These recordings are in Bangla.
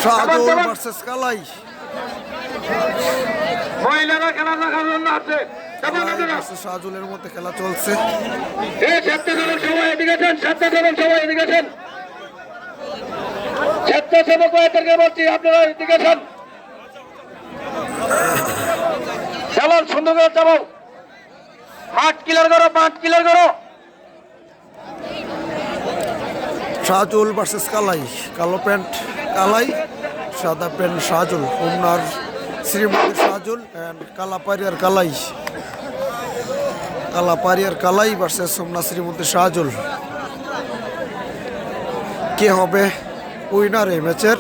শাহজুল ভার্সেস কালাই। মহিলারা খেলা দেখার জন্য আছে। শাহজুলের মধ্যে খেলা চলছে। সবাই এদিকেছেন, সবাই এদিকেছেন। স্বেচ্ছাসেবক ভাইদেরকে বলছি আপনারা এদিকেছেন। খেলার সুন্দর করে যাবো। মাঠ ক্লিয়ার করো, মাঠ ক্লিয়ার করো। শাহজুল ভার্সেস কালাই। কালো প্যান্ট কালাই, সাদা প্যান্ট শাহজুল। হোমনার শ্রীমতী শাহজুল অ্যান্ড কালাপারিয়ার কালাই। কালাপারিয়ার কালাই ভার্সেস হোমনা শ্রীমতী শাহজুল। কে হবে উইনার এই ম্যাচের?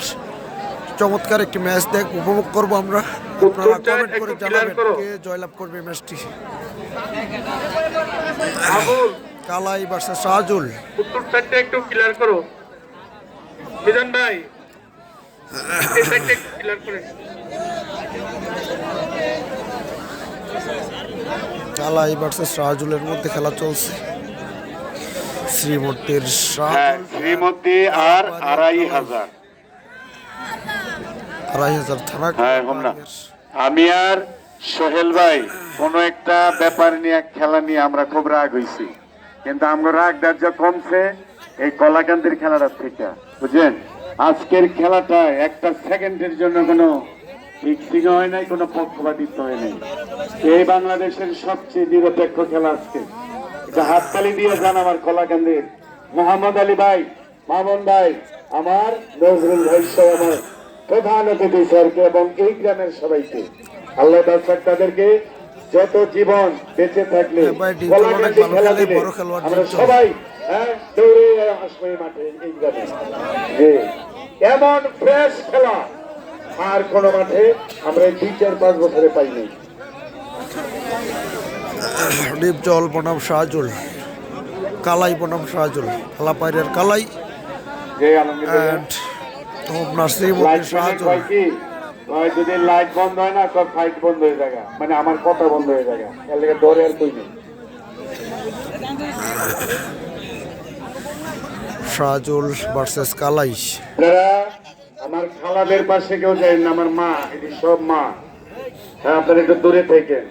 চমৎকার একটি ম্যাচ উপভোগ করবো আমরা। আপনারা কমেন্ট করে জানাবেন কে জয়লাভ করবে ম্যাচটি। কালাই ভার্সেস শাহজুল। উত্তর সাইডটা একটু ক্লিয়ার করো মিজান ভাই, এই সাইডটা একটু ক্লিয়ার করে। কালাই ভার্সেস শাহজুলের মধ্যে খেলা চলছে। শ্রীমতীর শ্রীমতী আর 2500 থানা। আমি আর সোহেল ভাই কোন একটা ব্যাপার নিয়ে খেলা নিয়ে আমরা খুব রাগ হয়েছি, কিন্তু আমরা রাগ দাহ্য কমছে এই কলাকান্দির খেলাটার থেকে, বুঝলেন? আজকের খেলাটা একটা সেকেন্ডের জন্য কোনো ফিক্সিং হয় নাই, কোনো পক্ষপাতিত্ব হয় নাই। এই বাংলাদেশের সবচেয়ে নিরপেক্ষ খেলা আজকে। এটা হাততালি দিয়ে যান আমার কলাকান্দির মোহাম্মদ আলী ভাই, মামুন ভাই, আমার নজরুল ভাই সহ আমার প্রধান অতিথি স্যারকে এবং এই গ্রামের সবাইকে। আল্লাহ দর্শক তাদেরকে যত জীবন বেঁচে থাকলে কলাকান্দি খেলা দিলে আমরা সবাই দৌড়ে আসবো এই মাঠে, এই গ্রামে। এমন ফ্রেশ খেলা আর কোন মাঠে আমরা 2-4-5 বছরে পাইনি। ডিপজল বনাম শাহজুল, কালাই বনাম শাহজুল, কালাপাইরের কালাই এন্ড হোমনার শ্রীমতী শাহজুল। যদি লাইট বন্ধ হয় না সব ফাইট বন্ধ হয়ে যায়, মানে আমার কথা বন্ধ হয়ে যায়, এর লেগে ডরে আর কই নেই। শাহজুল ভার্সেস কালাই। আমার খালাদের পাশে কেউ যায় না, আমার মা, এটি সব মা। হ্যাঁ, আপনারা একটু দূরে থাকেন।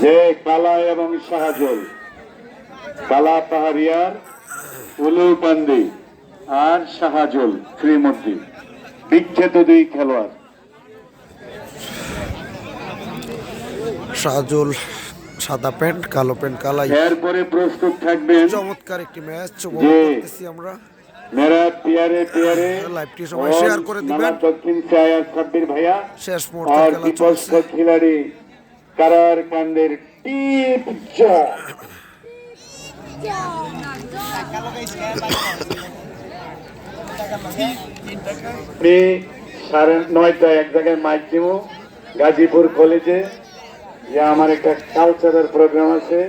যে কালা এবং শাহজুল, কালা পাহাড়িয়ার উলুপান্দি আর শাহজুল শ্রীমতী, বিখ্যাত দুই খেলোয়াড়। শাহজুল সাদা প্যান্ট, কালো প্যান্ট কালাই। এরপরে প্রস্তুত থাকবেন চমৎকার একটি ম্যাচ উপভোগ করতেছি আমরা। মেরা পিয়ারে পিয়ারে লাইভটি সবাই শেয়ার করে দিবেন। দক্ষিণ সায়ার সাব্বির ভাইয়া শেষ মুহূর্তে খেলা চলছে। খিলাড়ি কারার কান্দের টিপ জয়। আমি 9:30 এক জায়গায় মাইক দিব গাজীপুর কলেজে, যে আমার একটা কালচারাল প্রোগ্রাম আছে।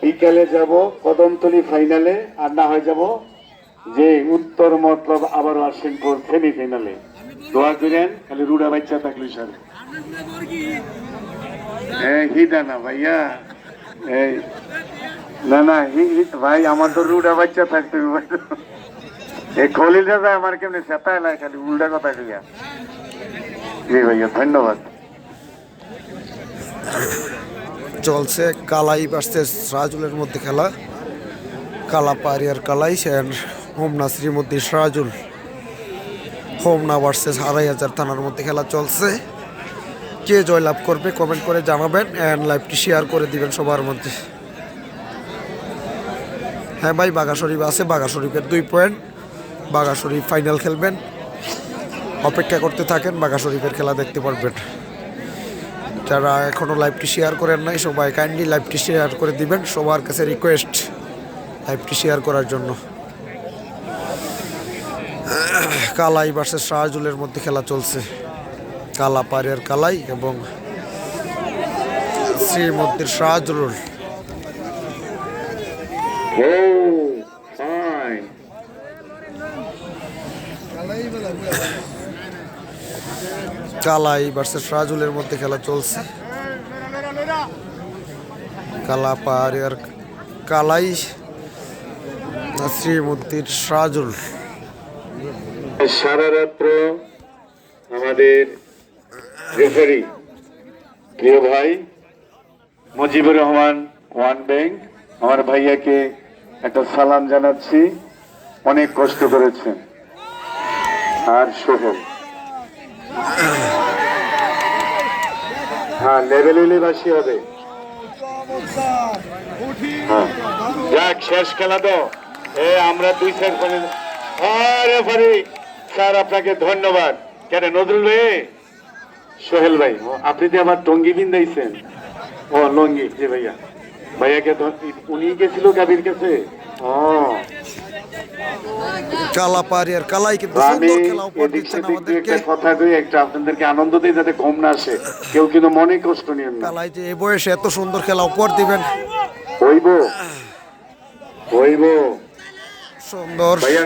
বিকালে যাব কদমতলী ফাইনালে, আর না হয় যাব যে উত্তর মতলব আবারও আসিমপুর সেমিফাইনালে। দোয়া করেন, খালি রুড়া বাচ্চা থাকলে স্যার। হিদা না ভাইয়া, না না ভাই, আমার তো রুড়া বাচ্চা থাকতে এই খলিল রাজা আমার কেমনি সেটাই নাই, খালি উল্টা কথা কইয়া। জি ভাইয়া, ধন্যবাদ। চলছে কালাই ভার্সেস শাহজুলের মধ্যে খেলা। কালা পাহাড়িয়ার কালাই হোমনা শ্রীমতী শাহজুল। হোমনা ভার্সেস 2500 থানার মধ্যে খেলা চলছে। কে জয়লাভ করবে কমেন্ট করে জানাবেন অ্যান্ড লাইভটি শেয়ার করে দিবেন সবার মধ্যে। হ্যাঁ ভাই, বাঘা শরীফ আছে, বাঘা শরীফের 2 পয়েন্ট। বাঘা শরীফ ফাইনাল খেলবেন, অপেক্ষা করতে থাকেন, বাঘা শরীফের খেলা দেখতে পারবেন। যারা এখনও লাইভটি শেয়ার করেন নাই সবাই কাইন্ডলি লাইভটি শেয়ার করে দিবেন। সবার কাছে রিকোয়েস্ট লাইভটি শেয়ার করার জন্য। কালাই ভার্সেস শাহজুলের মধ্যে খেলা চলছে। কালা পাহাড়ের কালাই এবং শ্রীমতীর শাহজুল। কালাই ভার্সেস রাজুলের মধ্যে খেলা চলছে। কালা পাহাড়িয়ার কালাই, শ্রীমন্দির রাজুল। সারা রাত্র আমাদের রেফারি প্রিয় ভাই মুজিবুর রহমান ওয়ান ব্যাংক আমার ভাইয়াকে একটা সালাম জানাচ্ছি, অনেক কষ্ট করেছেন। আর সোহেল, হ্যাঁ লেভেল হইলে বাসি হবে। হ্যাঁ যাক, শেষ খেলা তো আমরা 2-4 করে। রেফারি স্যার আপনাকে ধন্যবাদ। কেন নজরুল ভাই, সোহেল ভাই আপনি যে আমার টঙ্গি বিন্দাইছেন। ও লঙ্গি, জি ভাইয়া, ভাইয়াকে উনি গেছিল গাভীর কাছে। কালা পাহাড়িয়ার কালাই কিন্তু আমি সুন্দর খেলা উপহার এদিক দিচ্ছেন সেদিক দিয়ে আমাদেরকে। একটা কথা কই, একটা আপনাদেরকে আনন্দ দিই যাতে কম না আসে, কেউ কিন্তু মনে কষ্ট নিয়েন না। কালাই যে এই বয়সে এত সুন্দর খেলা উপহার দিবেন, হইব হইব সুন্দর। ভাইয়া,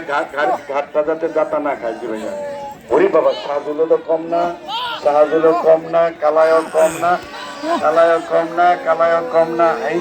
ঘাটটা যাতে যাতা না খাই। জি ভাইয়া, ওরে বাবা, শাহজুলও তো কম না, শাহজুলও কম না, কালায়ও কম না, কালায়ও কম না, কালায়ও কম না। এই